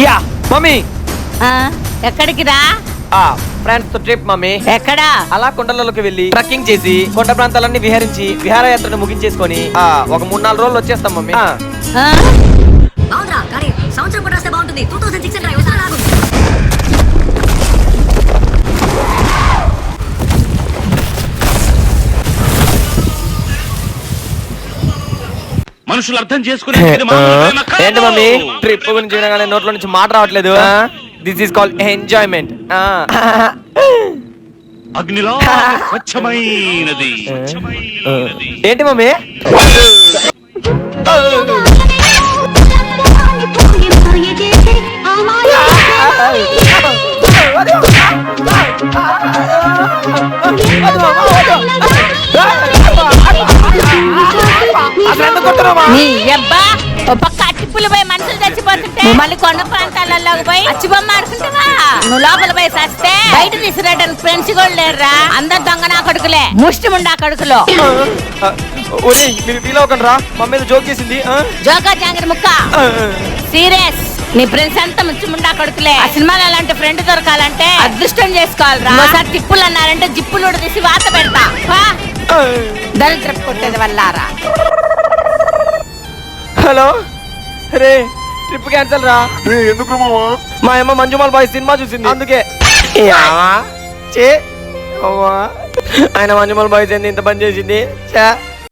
Yeah mummy ఎక్కడికి రా? Friends తో ట్రిప్ మమ్మీ. ఎక్కడా? అలా కొండలలోకి వెళ్లి ట్రక్కింగ్ చేసి కొండ ప్రాంతాలన్నీ విహరించి విహారయాత్రను ముగించేసుకొని ఒక 3-4 రోజులు వచ్చేస్తాం మమ్మీ. బాగుందిరా కానీ సంవత్సరం కూడా వస్తే బాగుంటుంది. 2006 డ్రైవ్ వస్తా నాకు. మనుషులు అర్థం చేసుకునే ఏంటి మమ్మీ ట్రిప్ గురించి వినగానే నోట్లో నుంచి మాట రావట్లేదు. This is called enjoyment. అగ్నిలో స్వచ్ఛమైనది. ఏంటి మమ్మీ? నీ అబ్బా ఓ పక్క అట్టిప్పులు పోయి మనుషులు చచ్చిపోతుంటే మళ్ళీ కొండ ప్రాంతాలలోకి పోయి అచ్చిబొమ్మ ఆడుకుంటున్నా. నువ్వు లోపల పోయి సస్తే బయట తీసుకురావడానికి ఫ్రెండ్స్ కూడా లేరురా. అందరు దొంగ నా కొడుకులే, ముష్టి ముండా కొడుకులు. మీరు ఫీల్ అవ్వకండి రా, మా మీద జోక్ చేసింది. జోకా జాంగిరి ముక్క సీరియస్. నీ ఫ్రెండ్స్ అంతా ముచ్చి ముండా కొడుకులే. ఆ సినిమాలో అలాంటి ఫ్రెండ్ దొరకాలంటే అదృష్టం చేసుకోవాలిరా. ఒకసారి తిప్పులు అన్నారంటే జిప్పులు తీసి వాత పెడతా. దరిద్ర కొట్టేది వల్లారా. హలో రే, ట్రిప్ క్యాన్సల్ రా. ఎందుకు మావా? మా అమ్మ మంజుమాల్ బాయ్ సినిమా చూసింది అందుకే. ఆయన మంజుమాల్ బాయ్స్ ఏంది ఇంత పని చేసింది.